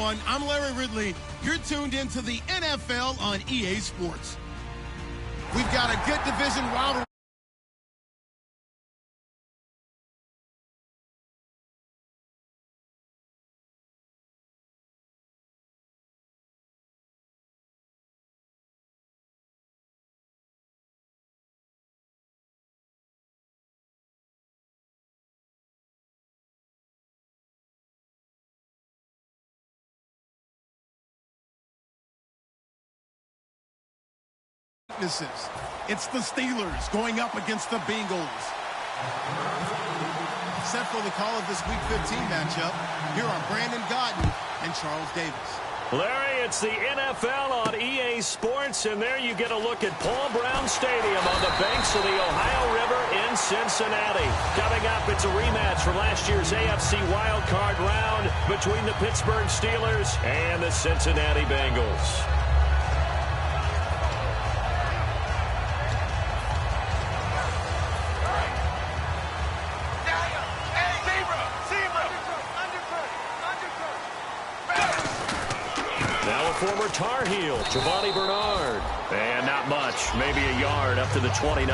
everyone. I'm Larry Ridley. You're tuned into the NFL on EA Sports. We've got a good division rivalry. It's the Steelers going up against the Bengals. Set for the call of this Week 15 matchup, here are Brandon Gaudin and Charles Davis. Larry, it's the NFL on EA Sports, and there you get a look at Paul Brown Stadium on the banks of the Ohio River in Cincinnati. Coming up, it's a rematch from last year's AFC wildcard round between the Pittsburgh Steelers and the Cincinnati Bengals. Former Tar Heel, Giovanni Bernard. And not much, maybe a yard up to the 29.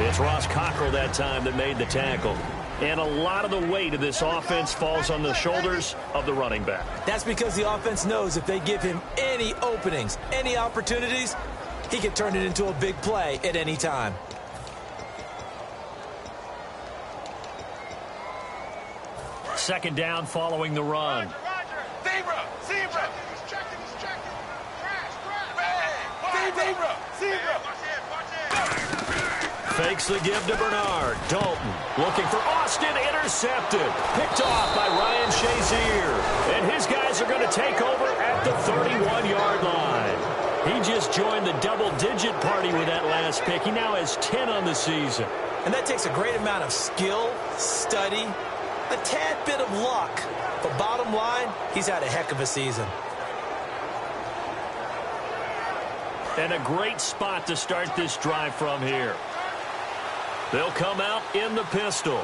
It's Ross Cockrell that time that made the tackle. And a lot of the weight of this offense falls on the shoulders of the running back. That's because the offense knows if they give him any openings, any opportunities, he can turn it into a big play at any time. Second down following the run. Zebra. Fakes the give to Bernard. Dalton looking for Austin. Intercepted. Picked off by Ryan Shazier. And his guys are going to take over at the 31-yard line. He just joined the double-digit party with that last pick. He now has 10 on the season. And that takes a great amount of skill, study, a tad bit of luck. But bottom line, he's had a heck of a season. And a great spot to start this drive from here. They'll come out in the pistol.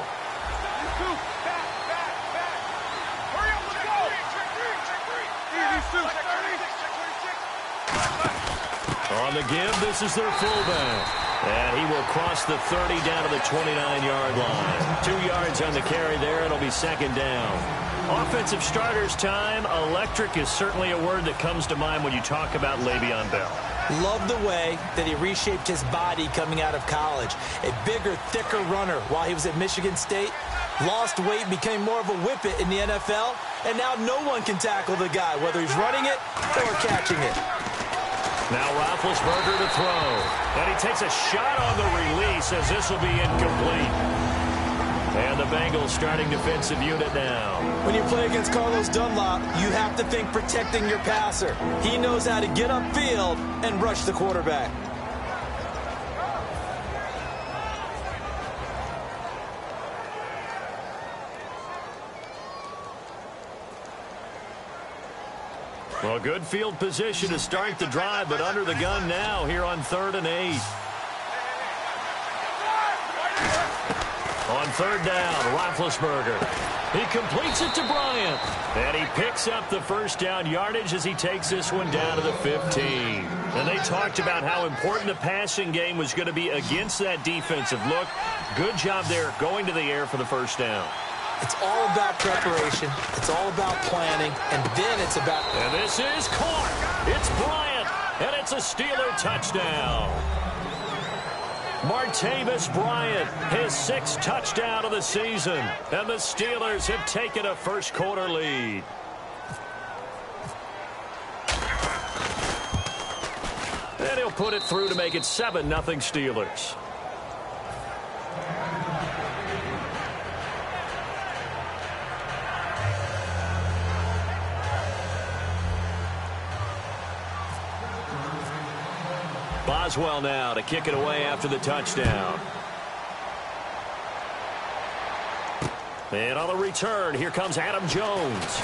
On the give, this is their fullback. And he will cross the 30 down to the 29-yard line. 2 yards on the carry there. It'll be second down. Offensive starters time. Electric is certainly a word that comes to mind when you talk about Le'Veon Bell. Love the way that he reshaped his body coming out of college. A bigger, thicker runner while he was at Michigan State. Lost weight, became more of a whippet in the NFL. And now no one can tackle the guy, whether he's running it or catching it. Now Roethlisberger to throw. And he takes a shot on the release as this will be incomplete. And the Bengals starting defensive unit now. When you play against Carlos Dunlop, you have to think protecting your passer. He knows how to get upfield and rush the quarterback. Well, good field position to start the drive, but under the gun now here on 3rd and 8. On 3rd down, Roethlisberger. He completes it to Bryant. And he picks up the first down yardage as he takes this one down to the 15. And they talked about how important the passing game was going to be against that defensive look. Good job there going to the air for the first down. It's all about preparation. It's all about planning. And then it's about... And this is caught. It's Bryant. And it's a Steeler touchdown. Martavis Bryant, his 6th touchdown of the season. And the Steelers have taken a first-quarter lead. And he'll put it through to make it 7-0 Steelers. Boswell now to kick it away after the touchdown. And on the return, here comes Adam Jones.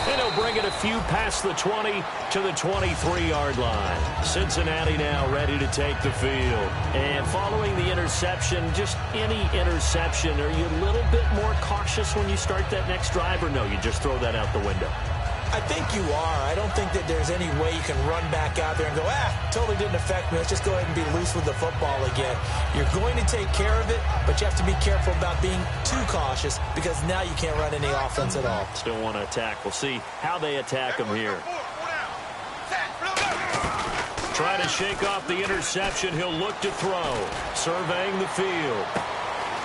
And he'll bring it a few past the 20 to the 23-yard line. Cincinnati now ready to take the field. And following the interception, just any interception, are you a little bit more cautious when you start that next drive, or no, you just throw that out the window? I think you are. I don't think that there's any way you can run back out there and go, totally didn't affect me. Let's just go ahead and be loose with the football again. You're going to take care of it, but you have to be careful about being too cautious because now you can't run any offense at all. Still want to attack. We'll see how they attack him here. Trying to shake off the interception. He'll look to throw. Surveying the field.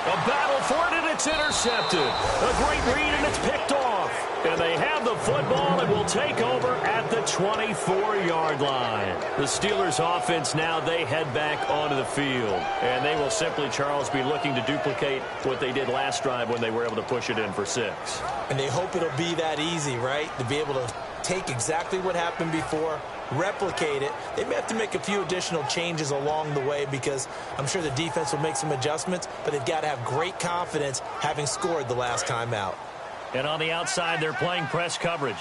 A battle for it, and it's intercepted. A great read, and it's picked off. And they have the football and will take over at the 24-yard line. The Steelers' offense now, they head back onto the field. And they will simply, Charles, be looking to duplicate what they did last drive when they were able to push it in for 6. And they hope it'll be that easy, right? To be able to take exactly what happened before, replicate it. They may have to make a few additional changes along the way because I'm sure the defense will make some adjustments, but they've got to have great confidence having scored the last time out. And on the outside, they're playing press coverage.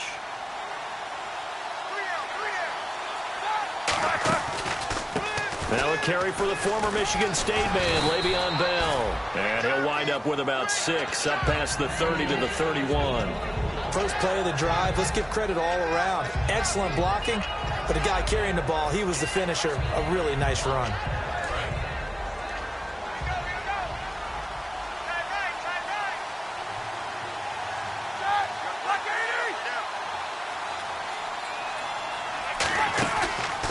Now a carry for the former Michigan State man, Le'Veon Bell. And he'll wind up with about 6, up past the 30 to the 31. First play of the drive, let's give credit all around. Excellent blocking, but the guy carrying the ball, he was the finisher. A really nice run.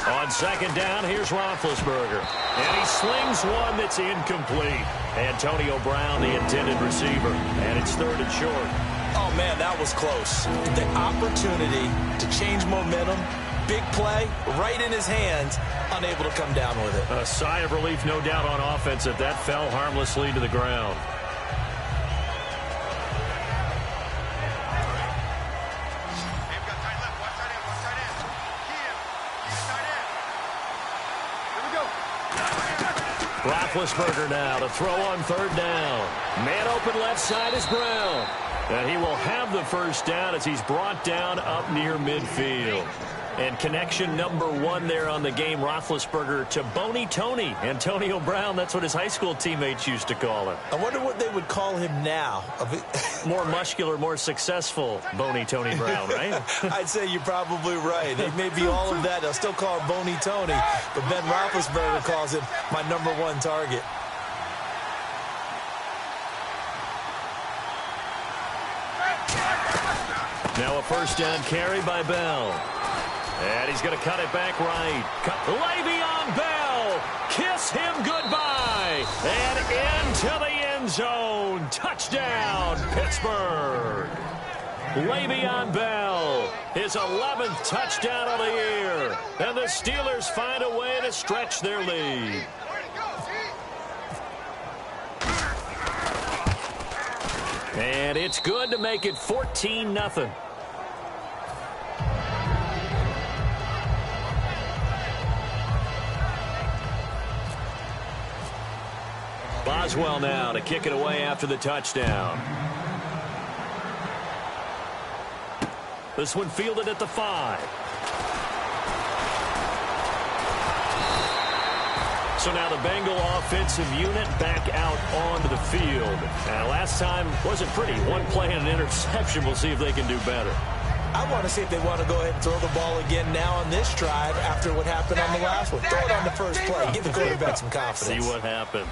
On second down, here's Roethlisberger. And he slings one that's incomplete. Antonio Brown, the intended receiver. And it's 3rd and short. Oh, man, that was close. The opportunity to change momentum, big play, right in his hands, unable to come down with it. A sigh of relief, no doubt, on offense if that fell harmlessly to the ground. Roethlisberger now to throw on 3rd down. Man open left side is Brown. And he will have the first down as he's brought down up near midfield. And connection number 1 there on the game, Roethlisberger to Boney Tony. Antonio Brown, that's what his high school teammates used to call him. I wonder what they would call him now. More muscular, more successful Boney Tony Brown, right? I'd say you're probably right. He may be all of that. They'll still call him Boney Tony, but Ben Roethlisberger calls him my number 1 target. Now a first down carry by Bell. And he's going to cut it back right. Le'Veon Bell, kiss him goodbye. And into the end zone. Touchdown, Pittsburgh. Le'Veon Bell, his 11th touchdown of the year. And the Steelers find a way to stretch their lead. And it's good to make it 14-0. Boswell now to kick it away after the touchdown. This one fielded at the 5. So now the Bengal offensive unit back out onto the field. And last time wasn't pretty. 1 play and an interception. We'll see if they can do better. I want to see if they want to go ahead and throw the ball again now on this drive after what happened on the last one. Throw it on the first play. Give the quarterback some confidence. See what happens.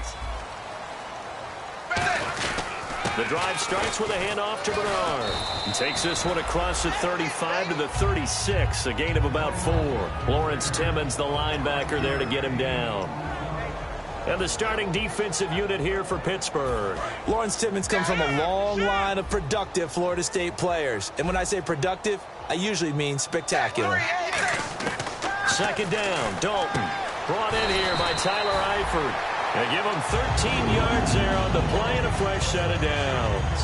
The drive starts with a handoff to Bernard. He takes this one across the 35 to the 36, a gain of about 4. Lawrence Timmons, the linebacker, there to get him down. And the starting defensive unit here for Pittsburgh. Lawrence Timmons comes from a long line of productive Florida State players. And when I say productive, I usually mean spectacular. Second down, Dalton. Brought in here by Tyler Eifert. They give him 13 yards there on the play and a fresh set of downs.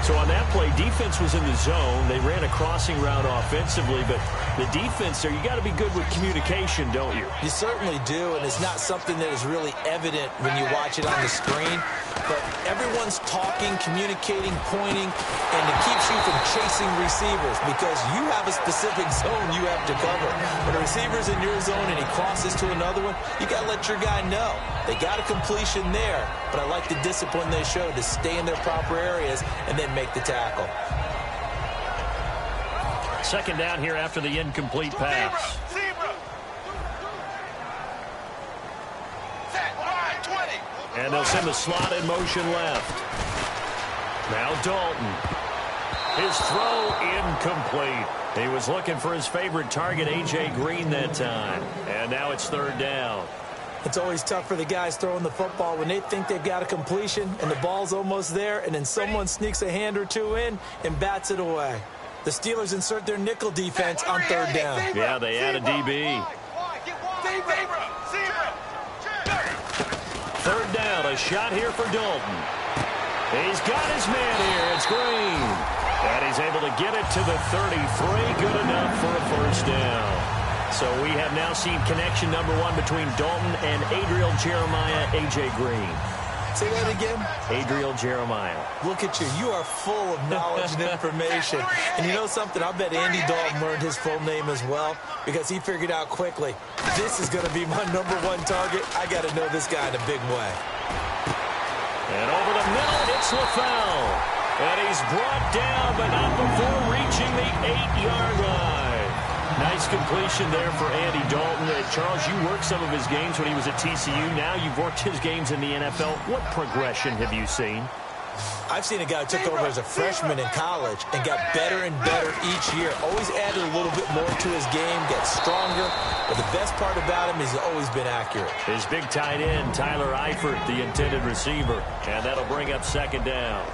So on that play, defense was in the zone. They ran a crossing route offensively, but the defense there, you got to be good with communication, don't you? You certainly do, and it's not something that is really evident when you watch it on the screen. But everyone's talking, communicating, pointing, and it keeps you from chasing receivers because you have a specific zone you have to cover. When a receiver's in your zone and he crosses to another one, you got to let your guy know. They got a completion there, but I like the discipline they showed to stay in their proper areas and then make the tackle. Second down here after the incomplete pass. Zebra. Set, wide, 20. And they'll send the slot in motion left. Now Dalton. His throw incomplete. He was looking for his favorite target, A.J. Green, that time. And now it's third down. It's always tough for the guys throwing the football when they think they've got a completion and the ball's almost there, and then someone sneaks a hand or two in and bats it away. The Steelers insert their nickel defense on third down. Yeah, they add a DB. Third down, a shot here for Dalton. He's got his man here. It's Green. And he's able to get it to the 33. Good enough for a first down. So we have now seen connection number one between Dalton and Adriel Jeremiah, A.J. Green. Say that again? Adriel Jeremiah. Look at you. You are full of knowledge and information. And you know something? I bet Andy Dalton learned his full name as well because he figured out quickly, this is going to be my number one target. I got to know this guy in a big way. And over the middle, it's LaFell. And he's brought down, but not before reaching the 8-yard line. Nice completion there for Andy Dalton. Charles, you worked some of his games when he was at TCU. Now you've worked his games in the NFL. What progression have you seen? I've seen a guy who took over as a freshman in college and got better and better each year. Always added a little bit more to his game, gets stronger. But the best part about him is he's always been accurate. His big tight end, Tyler Eifert, the intended receiver. And that'll bring up second down.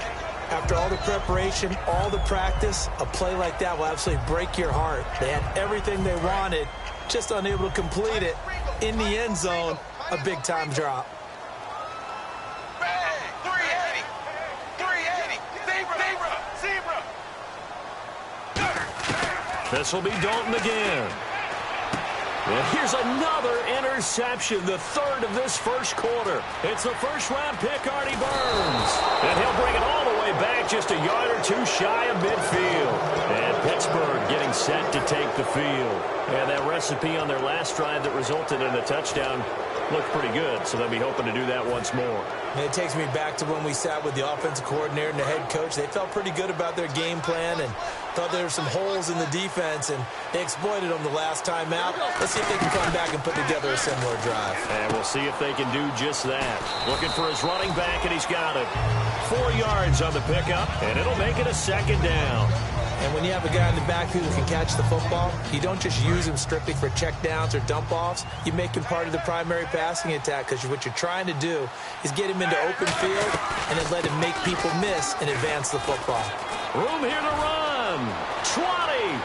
After all the preparation, all the practice, a play like that will absolutely break your heart. They had everything they wanted, just unable to complete it. In the end zone, a big-time drop. 380. 380. Zebra. This will be Dalton again. And here's another interception, the third of this first quarter. It's the first-round pick, Artie Burns. And he'll bring it all the way back just a yard or two shy of midfield. And Pittsburgh getting set to take the field. And that recipe on their last drive that resulted in a touchdown looked pretty good, so they'll be hoping to do that once more. And it takes me back to when we sat with the offensive coordinator and the head coach. They felt pretty good about their game plan and thought there were some holes in the defense, and they exploited them the last time out. Let's see if they can come back and put together a similar drive. And we'll see if they can do just that. Looking for his running back, and he's got it. 4 yards on the pickup, and it'll make it a second down. And when you have a guy in the backfield who can catch the football, you don't just use him strictly for checkdowns or dump-offs. You make him part of the primary passing attack because what you're trying to do is get him into open field and then let him make people miss and advance the football. Room here to run. 20.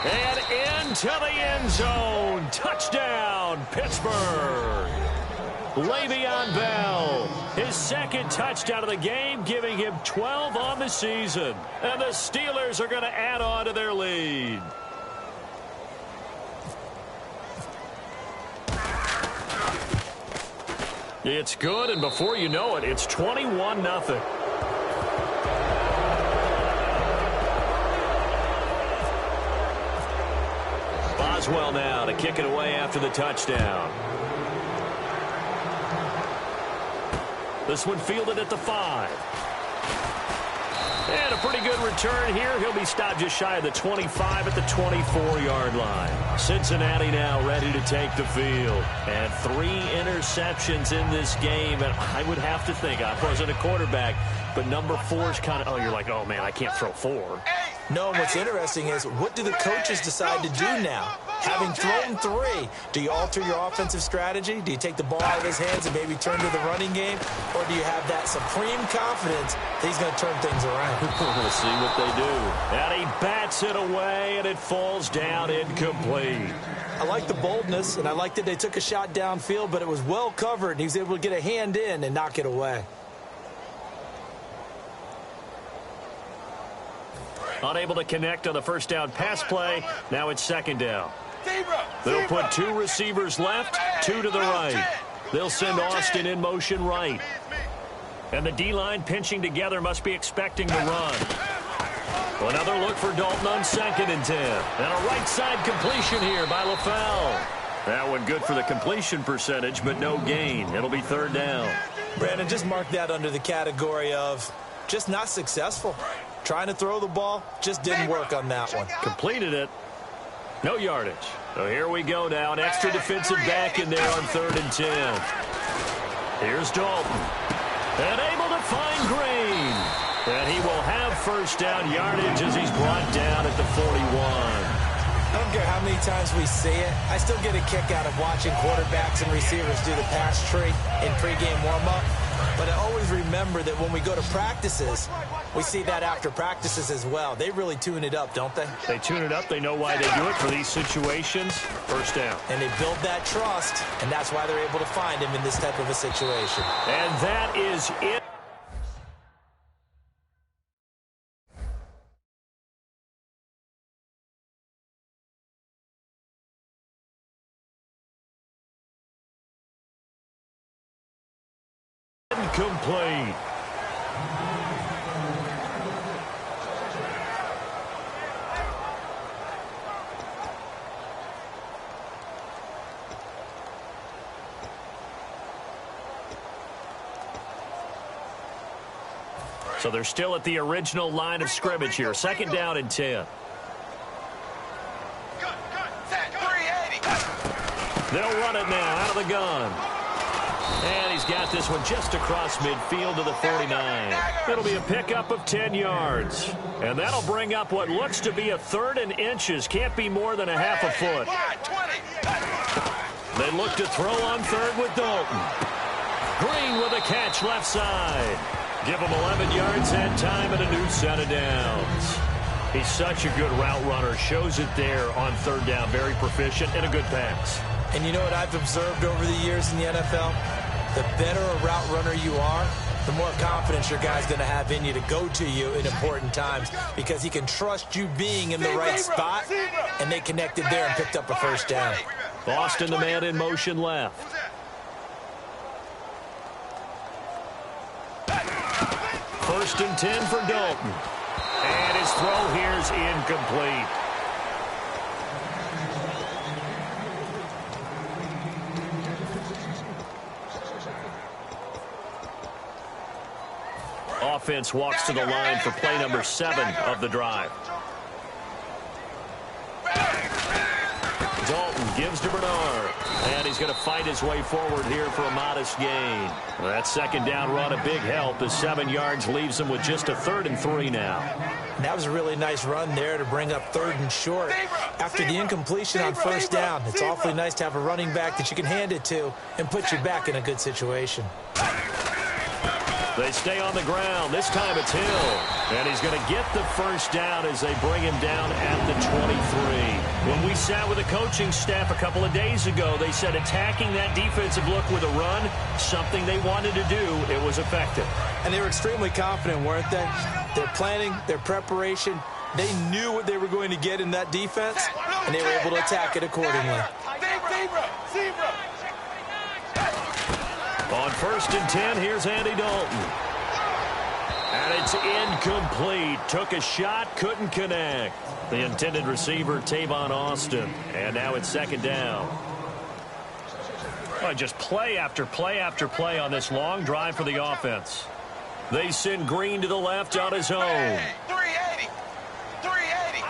And into the end zone. Touchdown, Pittsburgh. Le'Veon Bell, his second touchdown of the game, giving him 12 on the season. And the Steelers are going to add on to their lead. It's good, and before you know it, it's 21-0. Boswell now to kick it away after the touchdown. This one fielded at the 5. And a pretty good return here. He'll be stopped just shy of the 25 at the 24-yard line. Cincinnati now ready to take the field. And 3 interceptions in this game. And I would have to think, I wasn't a quarterback, but number 4 is kind of, you're like, oh, man, I can't throw 4. No, and what's interesting is what do the coaches decide to do now? Having thrown 3, do you alter your offensive strategy? Do you take the ball out of his hands and maybe turn to the running game? Or do you have that supreme confidence that he's going to turn things around? We'll see what they do. And he bats it away, and it falls down incomplete. I like the boldness, and I like that they took a shot downfield, but it was well covered, and he was able to get a hand in and knock it away. Unable to connect on the first down pass play. Now it's second down. They'll put 2 receivers left, 2 to the right. They'll send Austin in motion right. And the D-line pinching together must be expecting the run. Another look for Dalton on 2nd and 10. And a right side completion here by LaFell. That one good for the completion percentage, but no gain. It'll be 3rd down. Brandon, just mark that under the category of just not successful. Trying to throw the ball, just didn't work on that one. Completed it. No yardage. So here we go now. An extra defensive back in there on 3rd and 10. Here's Dalton. And able to find Green. And he will have first down yardage as he's brought down at the 41. I don't care how many times we see it. I still get a kick out of watching quarterbacks and receivers do the pass tree in pregame warm-up. But I always remember that when we go to practices, we see that after practices as well. They really tune it up, don't they? They tune it up. They know why they do it for these situations. First down. And they build that trust, and that's why they're able to find him in this type of a situation. And that is it. Complete. So they're still at the original line of scrimmage here. 2nd down and 10. They'll run it now out of the gun. And he's got this one just across midfield to the 49. It'll be a pickup of 10 yards. And that'll bring up what looks to be a 3rd and inches. Can't be more than a half a foot. They look to throw on 3rd with Dalton. Green with a catch left side. Give him 11 yards that time and a new set of downs. He's such a good route runner. Shows it there on 3rd down. Very proficient and a good pass. And you know what I've observed over the years in the NFL? The better a route runner you are, the more confidence your guy's going to have in you to go to you in important times because he can trust you being in the right spot, and they connected there and picked up a first down. Boston, the man in motion left. First and 10 for Dalton. And his throw here is incomplete. Offense walks to the line for play number 7 of the drive. Dalton gives to Bernard. And he's going to fight his way forward here for a modest gain. That 2nd down run, a big help as 7 yards leaves him with just a 3rd and 3 now. And that was a really nice run there to bring up 3rd and short. After the incompletion on 1st down, it's awfully nice to have a running back that you can hand it to and put you back in a good situation. They stay on the ground. This time it's Hill. And he's going to get the first down as they bring him down at the 23. When we sat with the coaching staff a couple of days ago, they said attacking that defensive look with a run, something they wanted to do, it was effective. And they were extremely confident, weren't they? Their planning, their preparation, they knew what they were going to get in that defense, and they were able to attack it accordingly. On 1st and 10, here's Andy Dalton. And it's incomplete. Took a shot, couldn't connect. The intended receiver, Tavon Austin. And now it's 2nd down. Well, just play after play after play on this long drive for the offense. They send Green to the left on his own. 380. 380.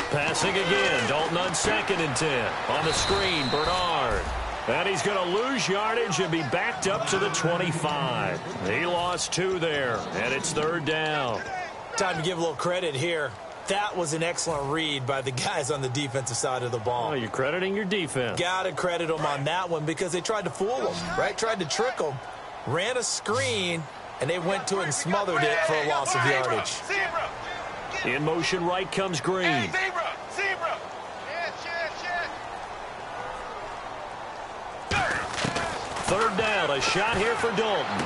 Passing again. Dalton on 2nd and 10. On the screen, Bernard. And he's going to lose yardage and be backed up to the 25. He lost 2 there, and it's 3rd down. Time to give a little credit here. That was an excellent read by the guys on the defensive side of the ball. Oh, you're crediting your defense. Got to credit them on that one because they tried to fool them, right? Tried to trick them. Ran a screen, and they went to it and smothered it for a loss of yardage. In motion right comes Green. Third down, a shot here for Dalton.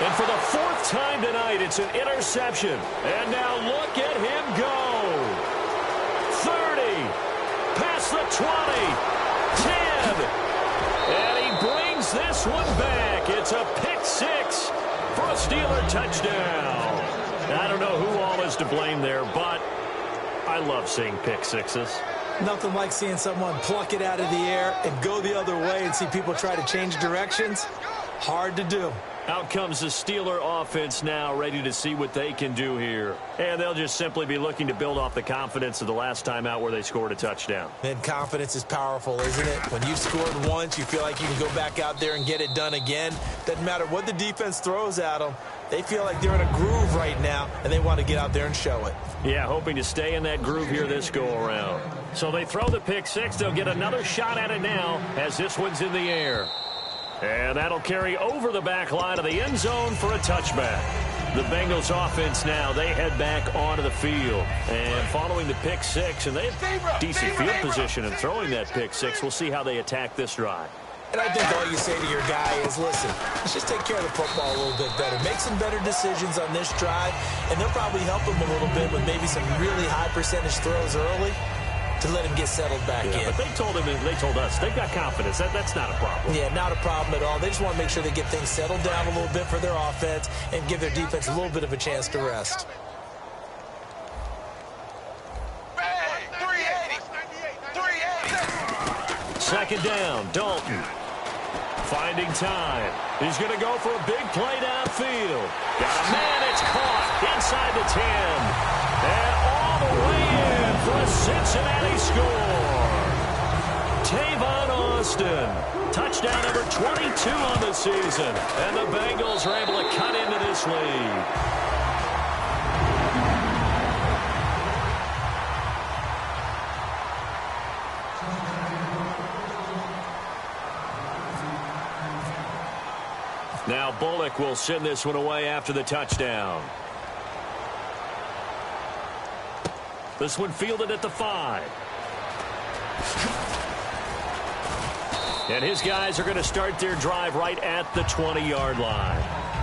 And for the 4th time tonight, it's an interception. And now look at him go. 30, past the 20, 10. And he brings this one back. It's a pick 6 for a Steeler touchdown. I don't know who all is to blame there, but I love seeing pick 6s. Nothing like seeing someone pluck it out of the air and go the other way and see people try to change directions. Hard to do. Out comes the Steeler offense now, ready to see what they can do here. And they'll just simply be looking to build off the confidence of the last time out where they scored a touchdown. And confidence is powerful, isn't it? When you scored once, you feel like you can go back out there and get it done again. Doesn't matter what the defense throws at them. They feel like they're in a groove right now, and they want to get out there and show it. Yeah, hoping to stay in that groove here this go-around. So they throw the pick six. They'll get another shot at it now as this one's in the air. And that'll carry over the back line of the end zone for a touchback. The Bengals offense now, they head back onto the field. And following the pick six, and they have decent field position in throwing that pick six. We'll see how they attack this drive. And I think all you say to your guy is, listen, let's just take care of the football a little bit better. Make some better decisions on this drive, and they'll probably help him a little bit with maybe some really high percentage throws early to let him get settled back in. But they told us, they've got confidence. That's not a problem. Yeah, not a problem at all. They just want to make sure they get things settled down a little bit for their offense and give their defense a little bit of a chance to rest. Second down, Dalton. Finding time. He's going to go for a big play downfield. Got a man, it's caught inside the 10. And all the way in for a Cincinnati score. Tavon Austin. Touchdown number 22 on the season. And the Bengals are able to cut into this lead. Now Bullock will send this one away after the touchdown. This one fielded at the 5. And his guys are going to start their drive right at the 20-yard line.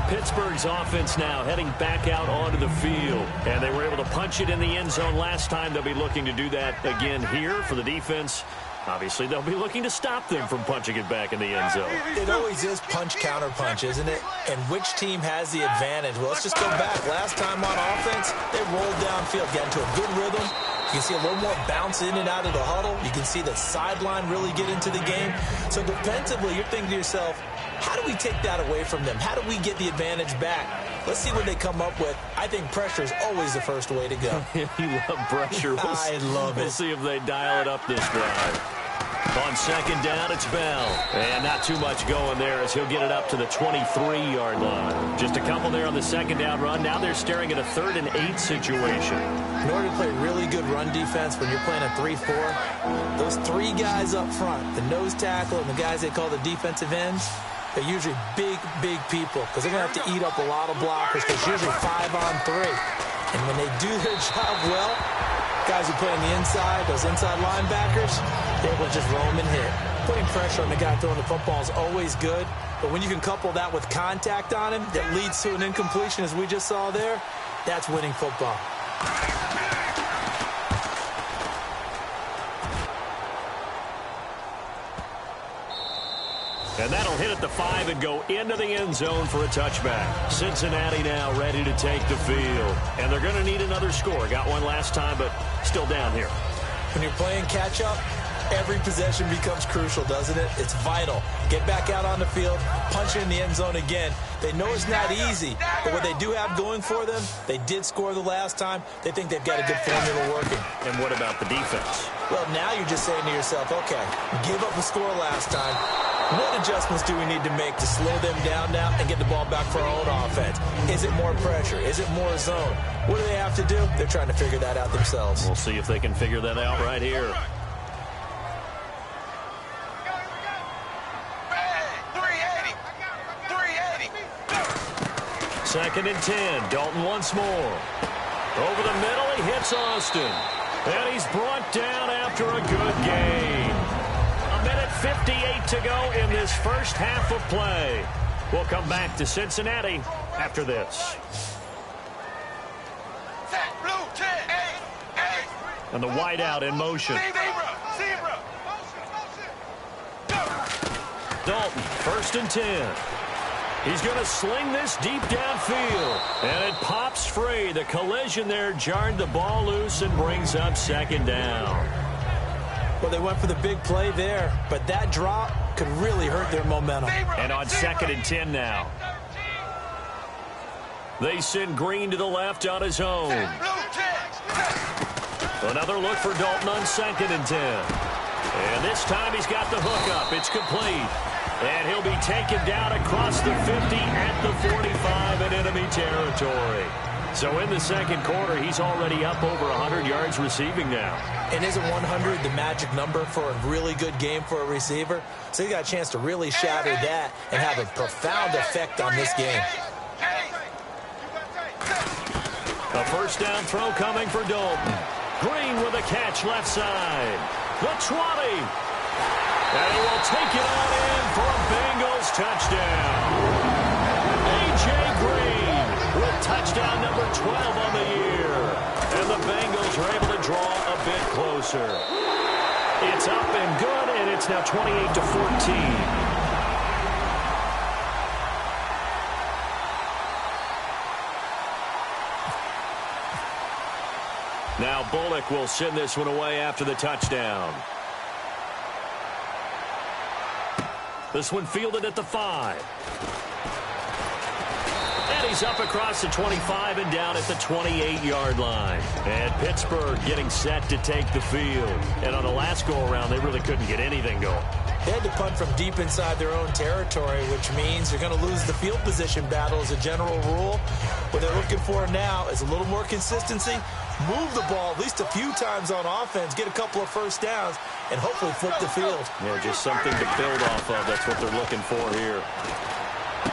Pittsburgh's offense now heading back out onto the field. And they were able to punch it in the end zone last time. They'll be looking to do that again here for the defense. Obviously, they'll be looking to stop them from punching it back in the end zone. It always is punch-counter-punch, isn't it? And which team has the advantage? Well, let's just go back. Last time on offense, they rolled downfield, got into a good rhythm. You can see a little more bounce in and out of the huddle. You can see the sideline really get into the game. So defensively, you're thinking to yourself, how do we take that away from them? How do we get the advantage back? Let's see what they come up with. I think pressure is always the first way to go. You love pressure. I love it. We'll see if they dial it up this drive. On second down, it's Bell. And not too much going there as he'll get it up to the 23-yard line. Just a couple there on the second down run. Now they're staring at a 3rd and 8 situation. In order to play really good run defense when you're playing a 3-4, those 3 guys up front, the nose tackle and the guys they call the defensive ends, they're usually big people because they're going to have to eat up a lot of blockers because usually 5 on 3. And when they do their job well, guys who play on the inside, those inside linebackers, they will just roam and hit. Putting pressure on the guy throwing the football is always good, but when you can couple that with contact on him that leads to an incompletion, as we just saw there, that's winning football. And that'll hit at the 5 and go into the end zone for a touchback. Cincinnati now ready to take the field. And they're going to need another score. Got one last time, but still down here. When you're playing catch-up, every possession becomes crucial, doesn't it? It's vital. Get back out on the field, punch it in the end zone again. They know it's not easy, but what they do have going for them, they did score the last time. They think they've got a good formula working. And what about the defense? Well, now you're just saying to yourself, okay, give up a score last time. What adjustments do we need to make to slow them down now and get the ball back for our own offense? Is it more pressure? Is it more zone? What do they have to do? They're trying to figure that out themselves. We'll see if they can figure that out right here. Second and 10. Dalton once more. Over the middle, he hits Austin. And he's brought down after a good gain. 1:58 to go in this first half of play. We'll come back to Cincinnati after this. And the wideout in motion. Dalton, 1st and 10. He's going to sling this deep downfield. And it pops free. The collision there jarred the ball loose and brings up 2nd down. Well, they went for the big play there, but that drop could really hurt their momentum. And on 2nd and 10 now. They send Green to the left on his own. Another look for Dalton on 2nd and 10. And this time he's got the hook up. It's complete. And he'll be taken down across the 50 at the 45 in enemy territory. So in the second quarter, he's already up over 100 yards receiving now. And isn't 100 the magic number for a really good game for a receiver? So he got a chance to really shatter that and have a profound effect on this game. A first down throw coming for Dalton. Green with a catch left side. The 20. And he will take it on in for a Bengals touchdown. A.J. Green with touchdown number 12 on the year. And the Bengals are able to draw a bit closer. It's up and good, and it's now 28-14. Now Bullock will send this one away after the touchdown. This one fielded at the 5. And he's up across the 25 and down at the 28-yard line. And Pittsburgh getting set to take the field. And on the last go-around, they really couldn't get anything going. They had to punt from deep inside their own territory, which means you're going to lose the field position battle as a general rule. What they're looking for now is a little more consistency, move the ball at least a few times on offense, get a couple of first downs, and hopefully flip the field. Yeah, just something to build off of. That's what they're looking for here.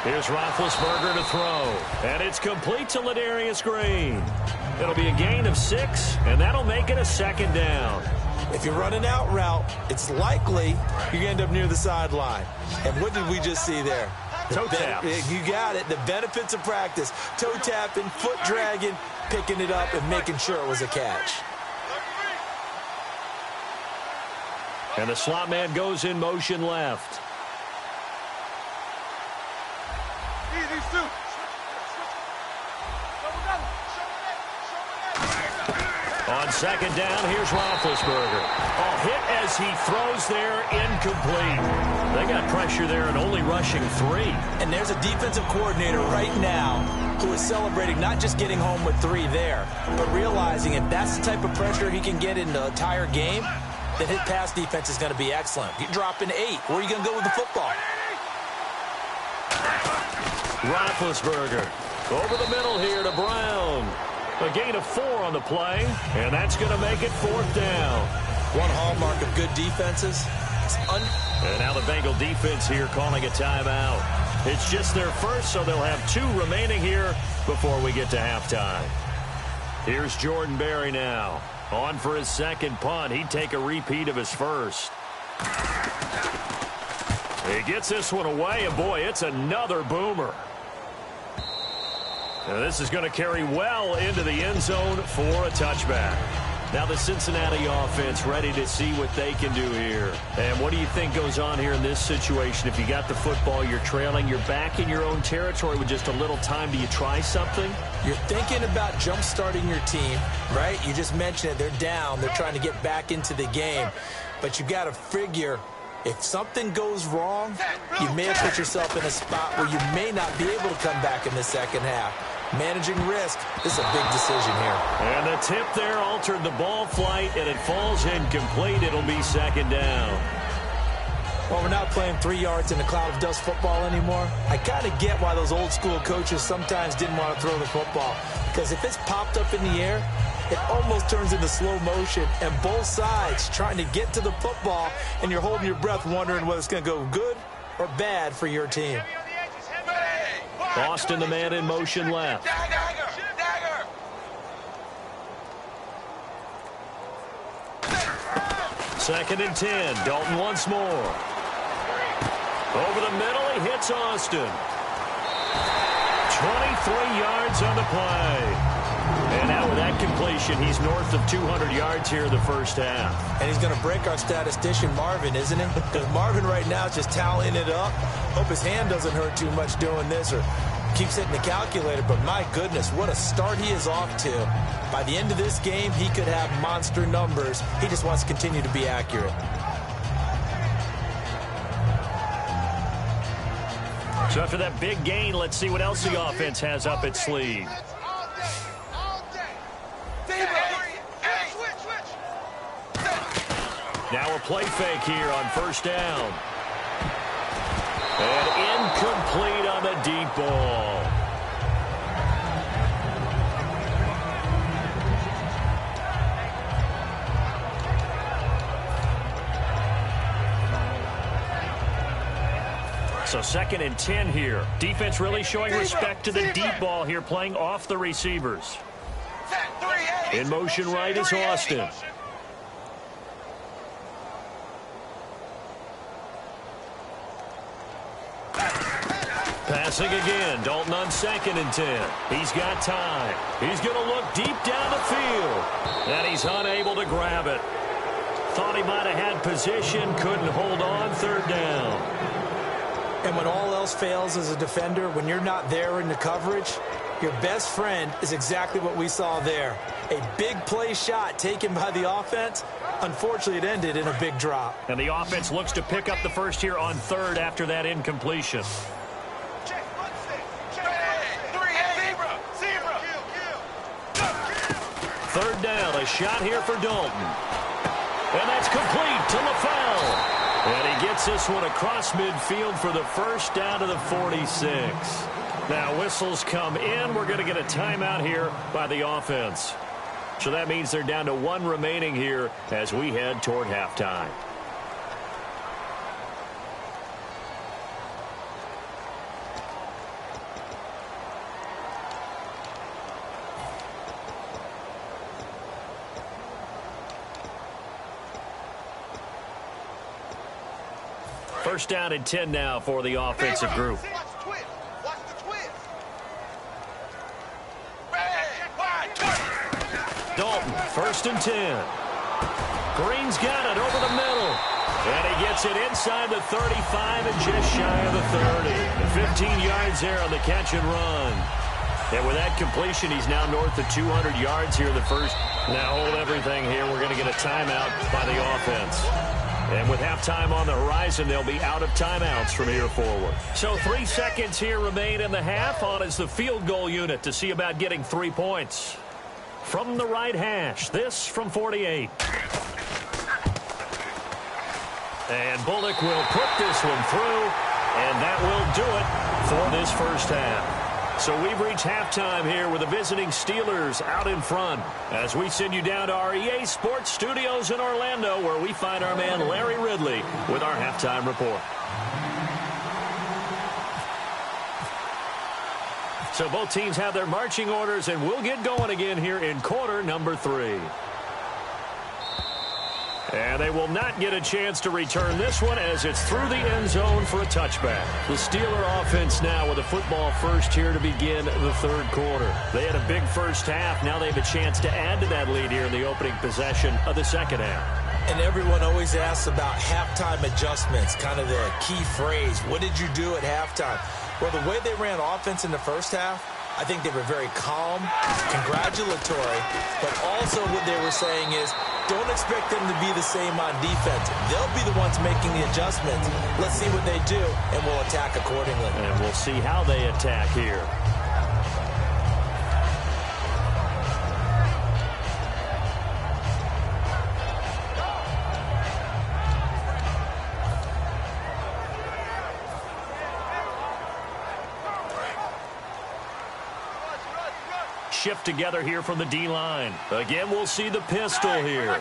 Here's Roethlisberger to throw, and it's complete to Ladarius Green. It'll be a gain of 6, and that'll make it a second down. If you're running out route, it's likely you're going to end up near the sideline. And what did we just see there? Toe tap. You got it. The benefits of practice. Toe tapping, foot dragging, picking it up, and making sure it was a catch. And the slot man goes in motion left. On second down, here's Roethlisberger. Oh, hit as he throws there, incomplete. They got pressure there and only rushing 3. And there's a defensive coordinator right now who is celebrating not just getting home with 3 there, but realizing if that's the type of pressure he can get in the entire game, then his pass defense is going to be excellent. You drop in 8. Where are you going to go with the football? Roethlisberger over the middle here to Brown. A gain of 4 on the play, and that's going to make it 4th down. One hallmark of good defenses. And now the Bengal defense here calling a timeout. It's just their first, so they'll have 2 remaining here before we get to halftime. Here's Jordan Berry now. On for his second punt. He'd take a repeat of his first. He gets this one away, and boy, it's another boomer. Now this is going to carry well into the end zone for a touchback. Now the Cincinnati offense ready to see what they can do here. And what do you think goes on here in this situation? If you got the football, you're trailing, you're back in your own territory with just a little time. Do you try something? You're thinking about jump-starting your team, right? You just mentioned it. They're down. They're trying to get back into the game. But you got to figure if something goes wrong, you may have put yourself in a spot where you may not be able to come back in the second half. Managing risk, this is a big decision here. And the tip there altered the ball flight, and it falls incomplete. It'll be second down. Well, we're not playing 3 yards in a cloud of dust football anymore. I kind of get why those old school coaches sometimes didn't want to throw the football. Because if it's popped up in the air, it almost turns into slow motion, and both sides trying to get to the football, and you're holding your breath wondering whether it's going to go good or bad for your team. Boston, the man in motion left. Dagger. Second and 10. Dalton once more. Over the middle, he hits Austin. 23 yards on the play. And now with that completion, he's north of 200 yards here in the first half. And he's going to break our statistician, Marvin, isn't he? Because Marvin right now is just tallying it up. Hope his hand doesn't hurt too much doing this or keeps hitting the calculator. But my goodness, what a start he is off to. By the end of this game, he could have monster numbers. He just wants to continue to be accurate. So after that big gain, let's see what else the offense has up its sleeve. Now a play fake here on first down. And incomplete on the deep ball. So 2nd and 10 here. Defense really showing respect to the deep ball here, playing off the receivers. In motion right is Austin. Passing again, Dalton on 2nd and 10. He's got time. He's going to look deep down the field. And he's unable to grab it. Thought he might have had position, couldn't hold on, 3rd down. And when all else fails as a defender, when you're not there in the coverage, your best friend is exactly what we saw there. A big play shot taken by the offense. Unfortunately, it ended in a big drop. And the offense looks to pick up the first here on 3rd after that incompletion. 3rd down, a shot here for Dalton. And that's complete to LaFell. And he gets this one across midfield for the first down to the 46. Now whistles come in. We're going to get a timeout here by the offense. So that means they're down to 1 remaining here as we head toward halftime. First down and 10 now for the offensive group. Dalton, 1st and 10. Green's got it over the middle. And he gets it inside the 35 and just shy of the 30. And 15 yards there on the catch and run. And with that completion, he's now north of 200 yards here in the first. Now hold everything here. We're going to get a timeout by the offense. And with halftime on the horizon, they'll be out of timeouts from here forward. So 3 seconds here remain in the half. On is the field goal unit to see about getting 3 points. From the right hash, this from 48. And Bullock will put this one through, and that will do it for this first half. So we've reached halftime here with the visiting Steelers out in front as we send you down to our EA Sports Studios in Orlando, where we find our man Larry Ridley with our halftime report. So both teams have their marching orders, and we'll get going again here in quarter number 3. And they will not get a chance to return this one as it's through the end zone for a touchback. The Steeler offense now with a football first here to begin the 3rd quarter. They had a big first half. Now they have a chance to add to that lead here in the opening possession of the 2nd half. And everyone always asks about halftime adjustments, kind of the key phrase. What did you do at halftime? Well, the way they ran offense in the first half, I think they were very calm, congratulatory, but also what they were saying is, don't expect them to be the same on defense. They'll be the ones making the adjustments. Let's see what they do, and we'll attack accordingly. And we'll see how they attack here. Shift together here from the D-line. Again, we'll see the pistol here.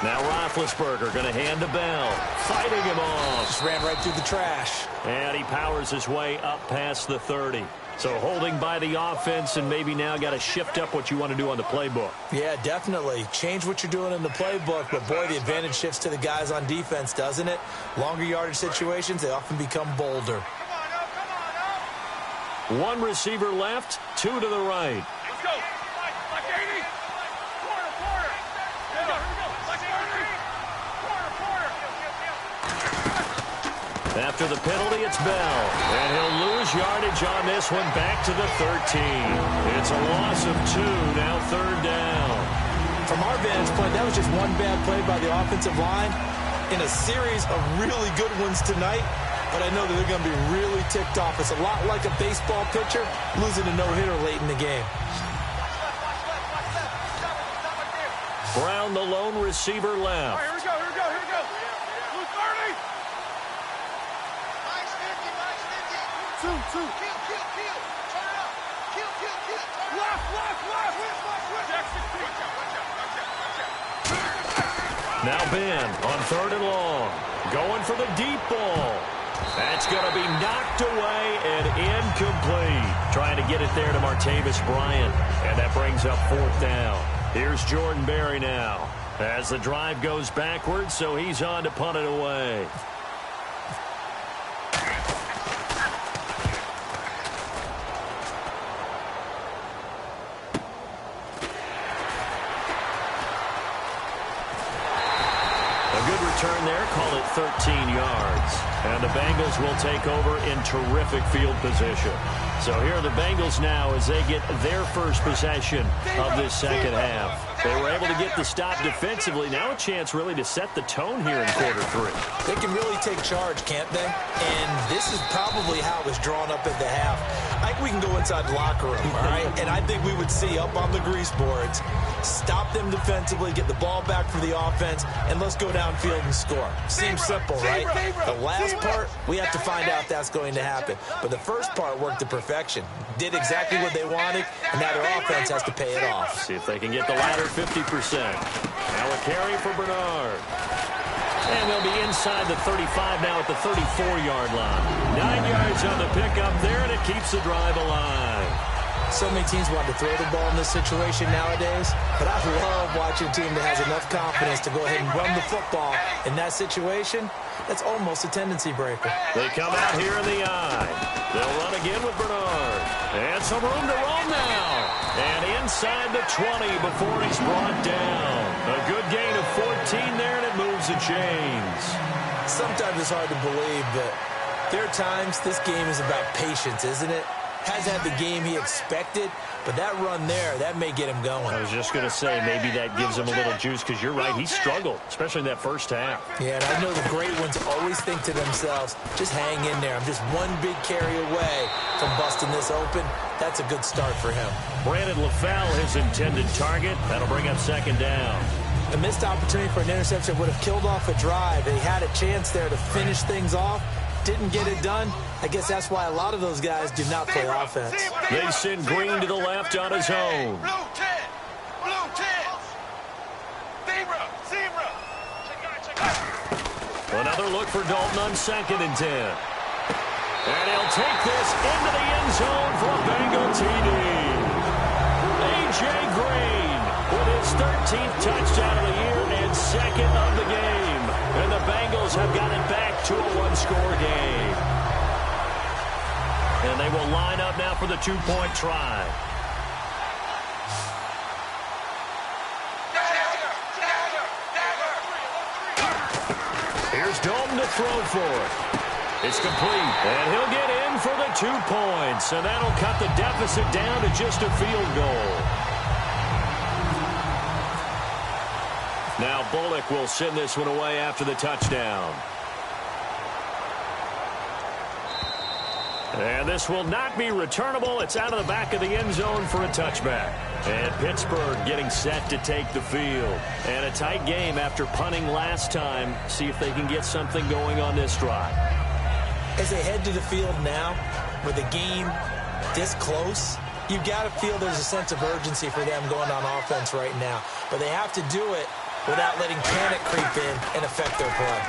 Now Roethlisberger going to hand to Bell. Fighting him off. Just ran right through the trash. And he powers his way up past the 30. So holding by the offense, and maybe now got to shift up what you want to do on the playbook. Yeah, definitely. Change what you're doing in the playbook, but boy, the advantage shifts to the guys on defense, doesn't it? Longer yardage situations, they often become bolder. 1 receiver left, 2 to the right. Let's go. Like 80. Quarter. Here we go. Like 30. Quarter. After the penalty, it's Bell. And he'll lose yardage on this one back to the 13. It's a loss of 2, now 3rd down. From our vantage point, that was just one bad play by the offensive line in a series of really good ones tonight. but I know that they're going to be really ticked off. It's a lot like a baseball pitcher losing a no-hitter late in the game. Brown, the lone receiver, left. All right, here we go. Blue 30. Two. Kill. Turn it up. Kill. Turn it up. Left. Jackson, watch out. Now Ben on 3rd and long. Going for the deep ball. That's going to be knocked away and incomplete. Trying to get it there to Martavis Bryant. And that brings up 4th down. Here's Jordan Berry now. As the drive goes backwards, so he's on to punt it away. Return there, call it 13 yards. And the Bengals will take over in terrific field position. So here are the Bengals now as they get their first possession of this second half. They were able to get the stop defensively. Now a chance really to set the tone here in quarter 3. They can really take charge, can't they? And this is probably how it was drawn up at the half. I think we can go inside the locker room, all right? And I think we would see up on the grease boards, stop them defensively, get the ball back for the offense, and let's go downfield and score. Seems simple, right? The last part, we have to find out if that's going to happen. But the first part worked to perfection. Did exactly what they wanted, and now their offense has to pay it off. See if they can get the latter 50%. Now a carry for Bernard. And they'll be inside the 35 now at the 34-yard line. 9 yards on the pickup there, and it keeps the drive alive. So many teams want to throw the ball in this situation nowadays, but I love watching a team that has enough confidence to go ahead and run the football. In that situation, that's almost a tendency breaker. They come out here in the eye. They'll run again with Bernard. And some room to roam now. And inside the 20 before he's brought down. A good gain of 14 there, and it moves the chains. Sometimes it's hard to believe, but there are times this game is about patience, isn't it? Hasn't had the game he expected, but that run there, that may get him going. I was just going to say, maybe that gives him a little juice, because you're right, he struggled, especially in that first half. Yeah, and I know the great ones always think to themselves, just hang in there. I'm just one big carry away from busting this open. That's a good start for him. Brandon LaFell, his intended target. That'll bring up 2nd down. A missed opportunity for an interception would have killed off a drive. They had a chance there to finish things off. Didn't get it done. I guess that's why a lot of those guys do not play offense. They send Green to the left on his own. Blue 10. Zebra. Another look for Dalton on 2nd and 10. And he'll take this into the end zone for a Bengal TD. A.J. Green with his 13th touchdown of the year and 2nd of the game. And the Bengals have got it back to a one-score game. And they will line up now for the 2-point try. Here's Dalton to throw for it. It's complete, and he'll get in for the 2 points. And that'll cut the deficit down to just a field goal. Now Bullock will send this one away after the touchdown. And this will not be returnable. It's out of the back of the end zone for a touchback. And Pittsburgh getting set to take the field. And a tight game after punting last time. See if they can get something going on this drive. As they head to the field now, with the game this close, you've got to feel there's a sense of urgency for them going on offense right now. But they have to do it without letting panic creep in and affect their play.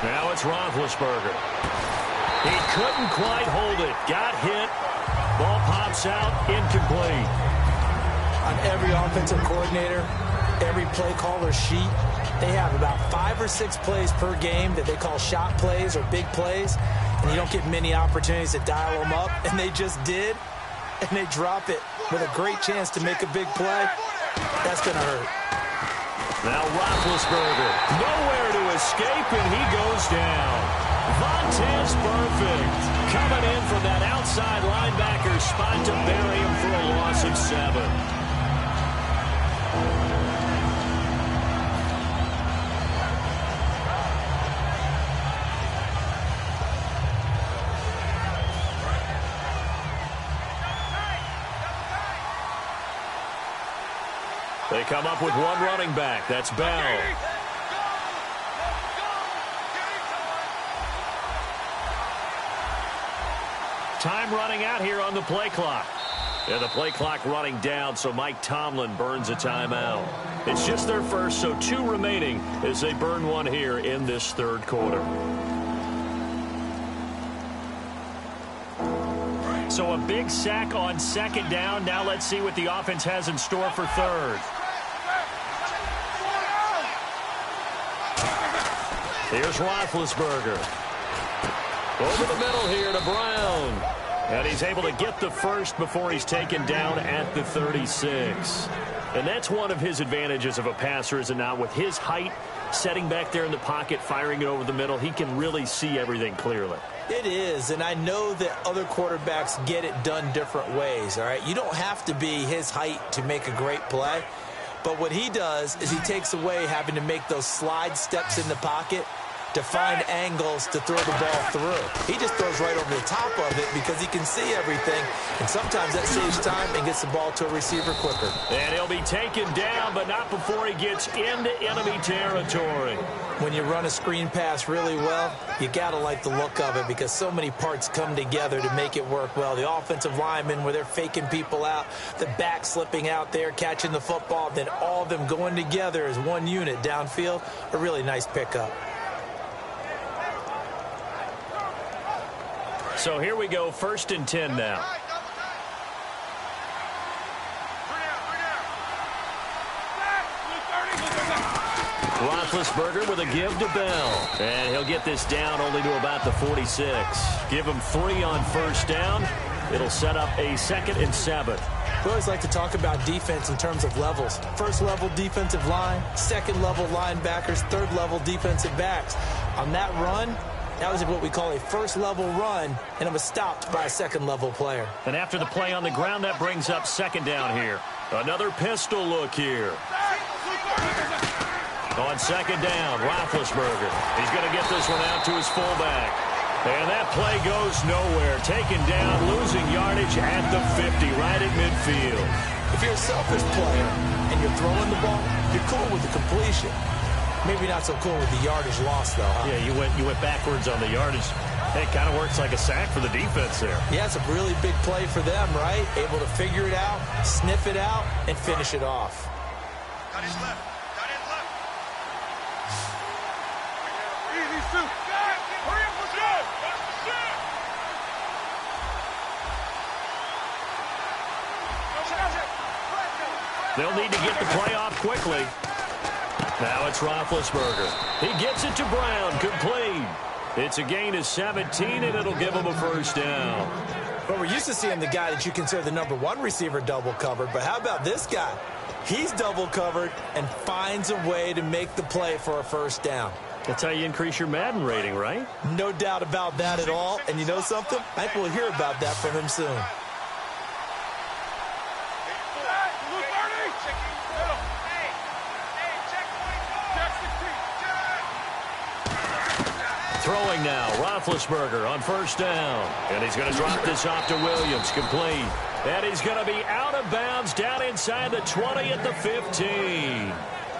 Now it's Roethlisberger. He couldn't quite hold it. Got hit. Ball pops out. Incomplete. On every offensive coordinator, every play caller sheet, they have about 5 or 6 plays per game that they call shot plays or big plays, and you don't get many opportunities to dial them up, and they just did, and they drop it with a great chance to make a big play. That's going to hurt. Now Roethlisberger, nowhere to escape, and he goes down. Vontaze Burfict coming in from that outside linebacker spot to bury him for a loss of 7. They come up with one running back. That's Bell. Time running out here on the play clock. And the play clock running down, so Mike Tomlin burns a timeout. It's just their first, so 2 remaining as they burn one here in this third quarter. So a big sack on second down. Now let's see what the offense has in store for third. Here's Roethlisberger. Over the middle here to Brown. And he's able to get the first before he's taken down at the 36. And that's one of his advantages of a passer, is it not? With his height, setting back there in the pocket, firing it over the middle, he can really see everything clearly. It is, and I know that other quarterbacks get it done different ways, all right? You don't have to be his height to make a great play. But what he does is he takes away having to make those slide steps in the pocket to find angles to throw the ball through. He just throws right over the top of it because he can see everything, and sometimes that saves time and gets the ball to a receiver quicker. And he'll be taken down, but not before he gets into enemy territory. When you run a screen pass really well, you got to like the look of it because so many parts come together to make it work well. The offensive linemen, where they're faking people out, the back slipping out there, catching the football, then all of them going together as one unit downfield, a really nice pickup. So here we go, 1st and 10 now. Roethlisberger with a give to Bell. And he'll get this down only to about the 46. Give him 3 on first down. It'll set up a 2nd and 7. We always like to talk about defense in terms of levels. First level defensive line, second level linebackers, third level defensive backs. On that run, that was what we call a first-level run, and it was stopped by a second-level player. And after the play on the ground, that brings up 2nd down here. Another pistol look here. On 2nd down, Roethlisberger. He's going to get this one out to his fullback. And that play goes nowhere. Taken down, losing yardage at the 50, right at midfield. If you're a selfish player and you're throwing the ball, you're cool with the completion. Maybe not so cool with the yardage loss, though, huh? Yeah, you went backwards on the yardage. It kind of works like a sack for the defense there. Yeah, it's a really big play for them, right? Able to figure it out, sniff it out, and finish it off. Got his left. Got his left. Easy, Sue. Hurry up, let's go. They'll need to get the play off quickly. Now it's Roethlisberger. He gets it to Brown, complete. It's a gain of 17, and it'll give him a first down. Well, we're used to seeing the guy that you consider the number 1 receiver double covered, but how about this guy? He's double covered and finds a way to make the play for a first down. That's how you increase your Madden rating, right? No doubt about that at all. And you know something? I think we'll hear about that from him soon. Throwing now, Roethlisberger on first down. And he's going to drop this off to Williams, complete. And he's going to be out of bounds down inside the 20 at the 15.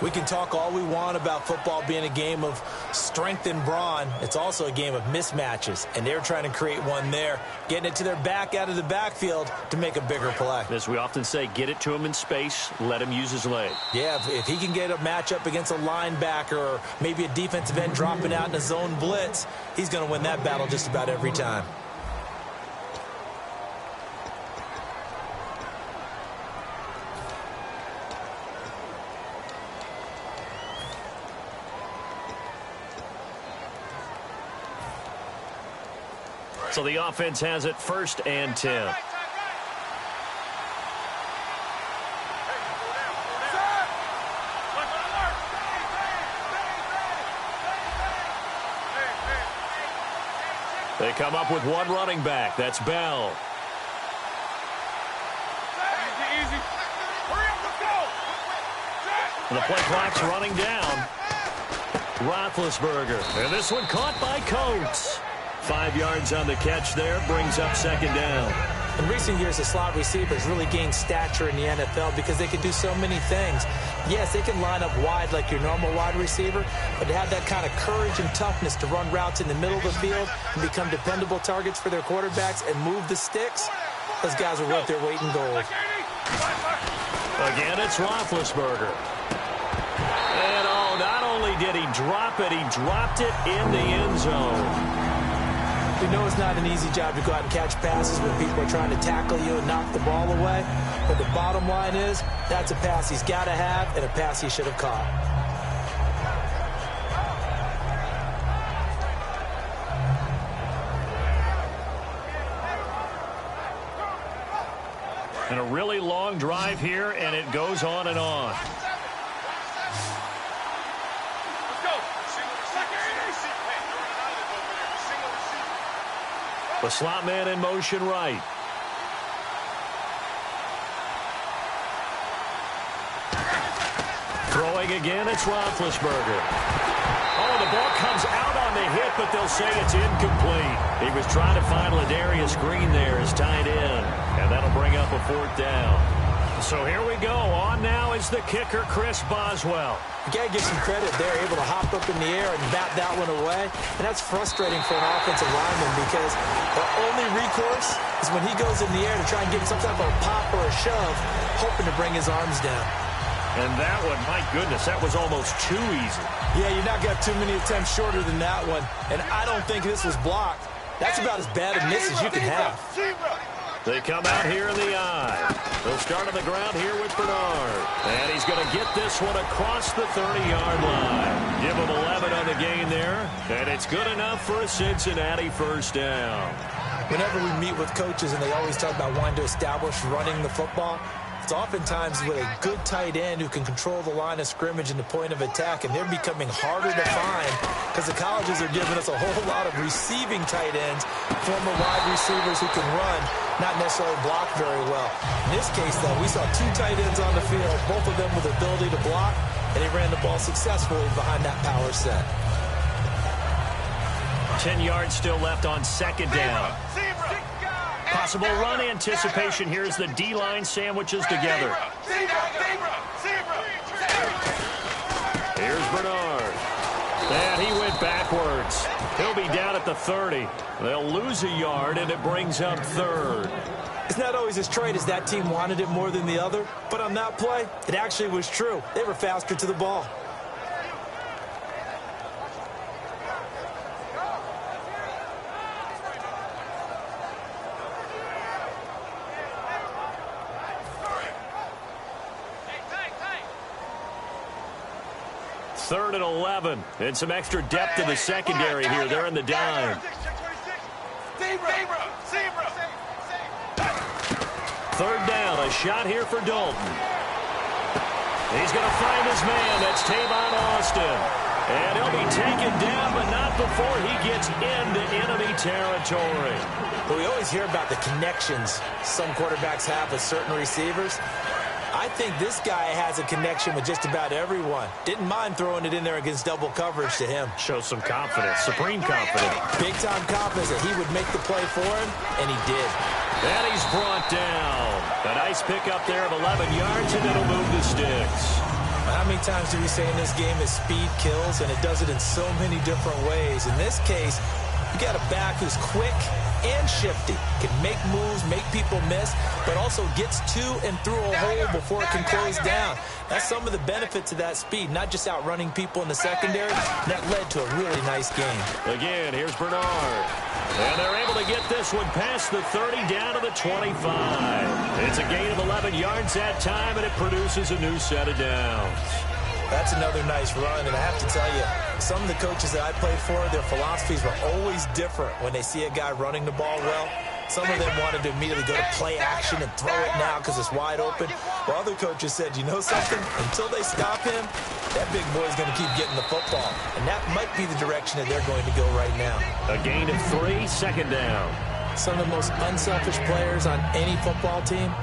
We can talk all we want about football being a game of strength and brawn. It's also a game of mismatches, and they're trying to create one there, getting it to their back out of the backfield to make a bigger play. As we often say, get it to him in space, let him use his leg. Yeah, if he can get a matchup against a linebacker or maybe a defensive end dropping out in a zone blitz, he's going to win that battle just about every time. So the offense has it 1st and 10. They come up with one running back. That's Bell. Easy. Hurry up, let's go. And the play clock's running down. Roethlisberger. And this one caught by Coates. 5 yards on the catch there, brings up 2nd down. In recent years, the slot receivers really gained stature in the NFL because they can do so many things. Yes, they can line up wide like your normal wide receiver, but to have that kind of courage and toughness to run routes in the middle of the field and become dependable targets for their quarterbacks and move the sticks, those guys are worth their weight in gold. Again, it's Roethlisberger. And not only did he drop it, he dropped it in the end zone. We know it's not an easy job to go out and catch passes when people are trying to tackle you and knock the ball away. But the bottom line is, that's a pass he's got to have and a pass he should have caught. And a really long drive here, and it goes on and on. The slot man in motion right. Throwing again, it's Roethlisberger. Oh, the ball comes out on the hit, but they'll say it's incomplete. He was trying to find Ladarius Green there as tight end, and that'll bring up a 4th down. So here we go. On now is the kicker, Chris Boswell. You got to give some credit. They're able to hop up in the air and bat that one away. And that's frustrating for an offensive lineman because their only recourse is when he goes in the air to try and get some type of a pop or a shove, hoping to bring his arms down. And that one, my goodness, that was almost too easy. Yeah, you're not got too many attempts shorter than that one. And I don't think this was blocked. That's about as bad a miss as you can have. They come out here in the eye. They'll start on the ground here with Bernard. And he's going to get this one across the 30-yard line. Give him 11 on the gain there. And it's good enough for a Cincinnati 1st down. Whenever we meet with coaches and they always talk about wanting to establish running the football, it's oftentimes with a good tight end who can control the line of scrimmage and the point of attack, and they're becoming harder to find because the colleges are giving us a whole lot of receiving tight ends, former wide receivers who can run, not necessarily block very well. In this case, though, we saw 2 tight ends on the field, both of them with the ability to block, and they ran the ball successfully behind that power set. 10 yards still left on 2nd down. Possible run anticipation. Here's the D-line sandwiches together. Here's Bernard. And he went backwards. He'll be down at the 30. They'll lose a yard, and it brings up 3rd. It's not always as straight as that team wanted it more than the other, but on that play, it actually was true. They were faster to the ball. Third and 11, and some extra depth in the secondary here. They're in the dime. 3rd down, a shot here for Dalton. He's going to find his man. That's Tavon Austin. And he'll be taken down, but not before he gets into enemy territory. But we always hear about the connections some quarterbacks have with certain receivers. I think this guy has a connection with just about everyone. Didn't mind throwing it in there against double coverage to him. Shows some confidence, supreme confidence. Big-time confidence that he would make the play for him, and he did. And he's brought down. A nice pickup there of 11 yards, and it'll move the sticks. How many times do we say in this game is speed kills, and it does it in so many different ways. In this case, you got a back who's quick and shifty, can make moves, make people miss, but also gets to and through a hole before it can close down. That's some of the benefits of that speed, not just outrunning people in the secondary. That led to a really nice game. Again, here's Bernard. And they're able to get this one past the 30 down to the 25. It's a gain of 11 yards that time, and it produces a new set of downs. That's another nice run, and I have to tell you, some of the coaches that I played for, their philosophies were always different when they see a guy running the ball well. Some of them wanted to immediately go to play action and throw it now because it's wide open. While other coaches said, you know something? Until they stop him, that big boy's going to keep getting the football. And that might be the direction that they're going to go right now. A gain of 3, 2nd down. Some of the most unselfish players on any football team,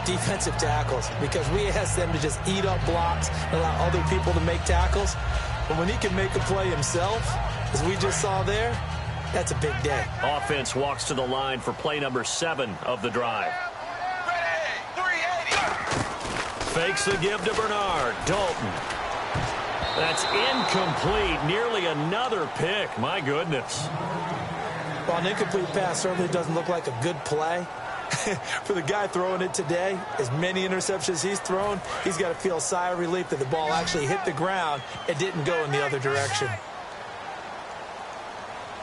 defensive tackles, because we ask them to just eat up blocks and allow other people to make tackles. But when he can make a play himself, as we just saw there, That's a big day. Offense walks to the line for play number 7 of the drive. Ready, 380. Fakes the give to Bernard. Dalton. That's incomplete. Nearly another pick. My goodness. Well, an incomplete pass certainly doesn't look like a good play. For the guy throwing it today, as many interceptions he's thrown, he's got to feel a sigh of relief that the ball actually hit the ground and didn't go in the other direction.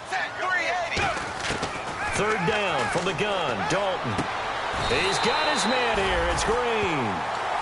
Set, 380. Third down from the gun. Dalton. He's got his man here. It's Green.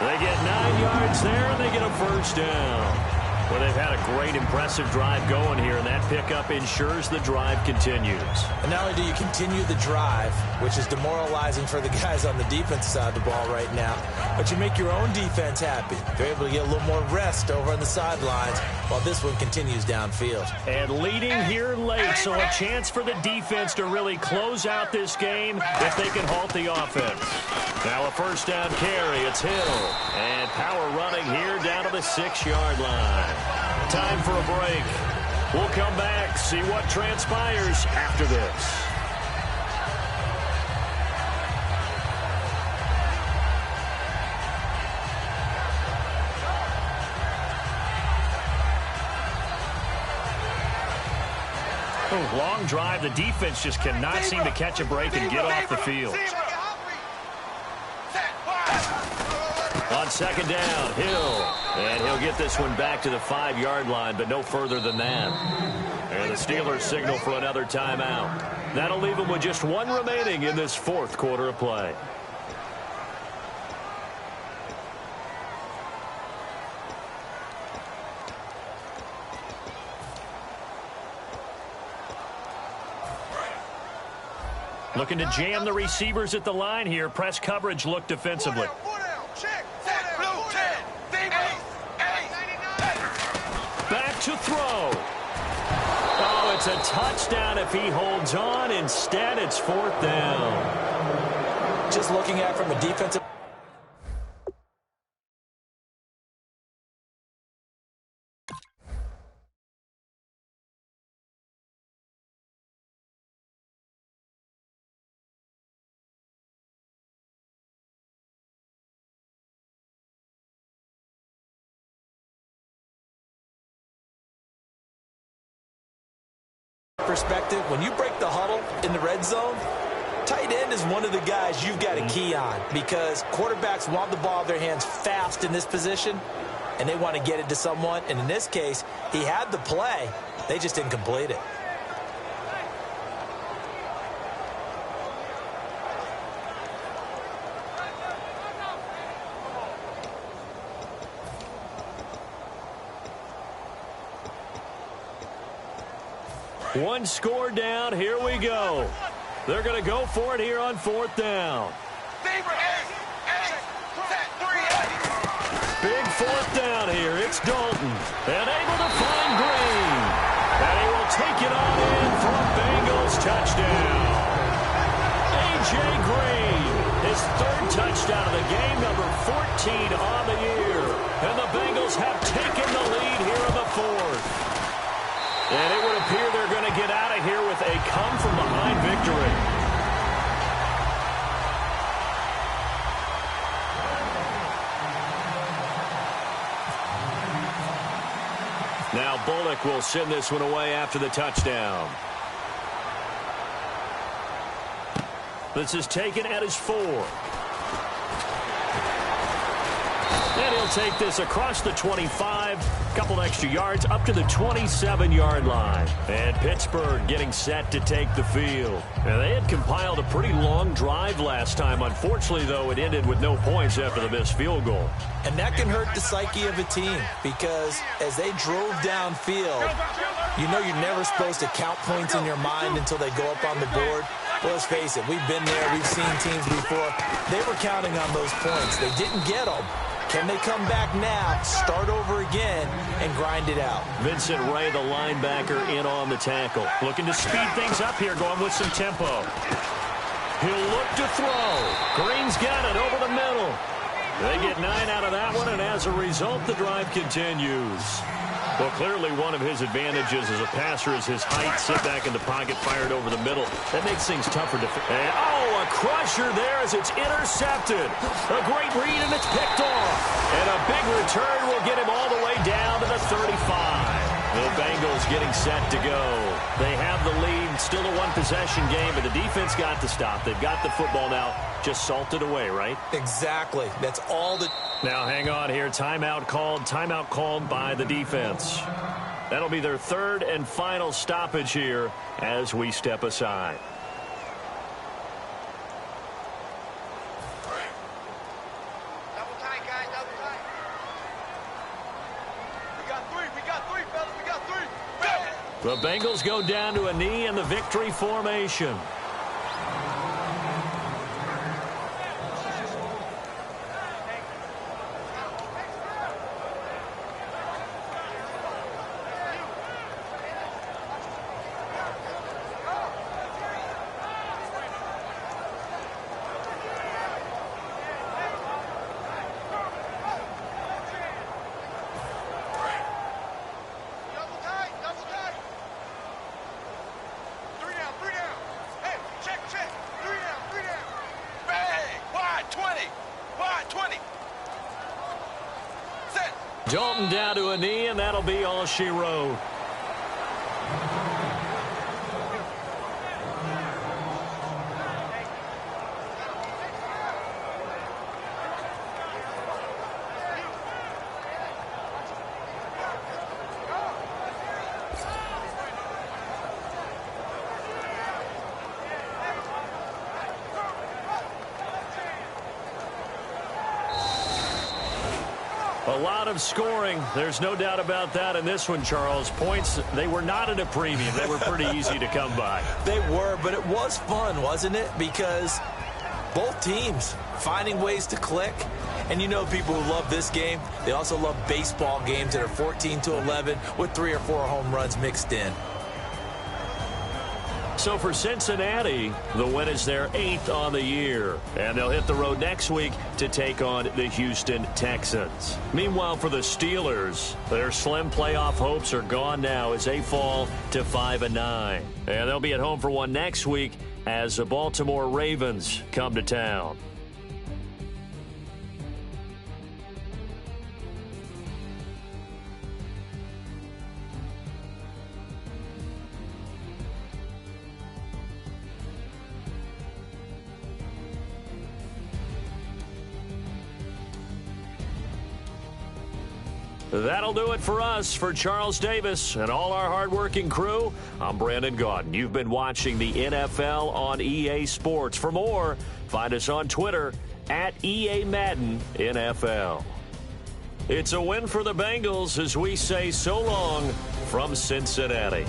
They get 9 yards there, and they get a first down. Well, they've had a great, impressive drive going here, and that pickup ensures the drive continues. And not only do you continue the drive, which is demoralizing for the guys on the defense side of the ball right now, but you make your own defense happy. They're able to get a little more rest over on the sidelines while this one continues downfield. And leading here late, so a chance for the defense to really close out this game if they can halt the offense. Now a first down carry. It's Hill. And power running here down to the 6-yard line. Time for a break. We'll come back, see what transpires after this. Long drive. The defense just cannot seem to catch a break and get off the field. On second down, Hill. And he'll get this one back to the 5-yard line, but no further than that. And the Steelers signal for another timeout. That'll leave them with just 1 remaining in this 4th quarter of play. Looking to jam the receivers at the line here. Press coverage look defensively. Back to throw. Oh, it's a touchdown if he holds on. Instead, it's 4th down. Just looking at from a defensive... perspective, when you break the huddle in the red zone, tight end is one of the guys you've got to key on because quarterbacks want the ball in their hands fast in this position, and they want to get it to someone. And in this case, he had the play. They just didn't complete it. One score down. Here we go. They're going to go for it here on 4th down. Big 4th down here. It's Dalton. And able to find Green. And he will take it on in for a Bengals touchdown. A.J. Green, his 3rd touchdown of the game, number 14 on the year. And the Bengals have taken the lead here in the 4th. And it would appear they're going to get out of here with a come-from-behind victory. Now Bullock will send this one away after the touchdown. This is taken at his 4. And he'll take this across the 25, couple extra yards up to the 27-yard line. And Pittsburgh getting set to take the field. Now, they had compiled a pretty long drive last time. Unfortunately, though, it ended with no points after the missed field goal. And that can hurt the psyche of a team because as they drove downfield, you know you're never supposed to count points in your mind until they go up on the board. Well, let's face it, we've been there. We've seen teams before. They were counting on those points. They didn't get them. Can they come back now, start over again, and grind it out? Vincent Ray, the linebacker, in on the tackle. Looking to speed things up here, going with some tempo. He'll look to throw. Green's got it over the middle. They get 9 out of that one, and as a result, the drive continues. Well, clearly one of his advantages as a passer is his height. Sit back in the pocket, fired over the middle. That makes things tougher to... Oh, a crusher there as it's intercepted. A great read, and it's picked off. And a big return will get him all the way down to the 35. The Bengals getting set to go. They have the lead. Still a one-possession game, but the defense got to stop. They've got the football now. Just salted away, right? Exactly. That's all that... Now, hang on here. Timeout called by the defense. That'll be their third and final stoppage here as we step aside. Double tight, guys, double tight. We got three, fellas. We got three. The Bengals go down to a knee in the victory formation. Dalton down to a knee, and that'll be all she wrote. A lot of scoring. There's no doubt about that in this one, Charles. Points, they were not at a premium. They were pretty easy to come by. They were, but it was fun, wasn't it? Because both teams finding ways to click. And you know people who love this game, they also love baseball games that are 14-11 with 3 or 4 home runs mixed in. So for Cincinnati, the win is their 8th on the year. And they'll hit the road next week to take on the Houston Texans. Meanwhile, for the Steelers, their slim playoff hopes are gone now as they fall to 5-9. And they'll be at home for one next week as the Baltimore Ravens come to town. That'll do it for us. For Charles Davis and all our hardworking crew, I'm Brandon Gaudin. You've been watching the NFL on EA Sports. For more, find us on Twitter at EA Madden NFL. It's a win for the Bengals as we say so long from Cincinnati.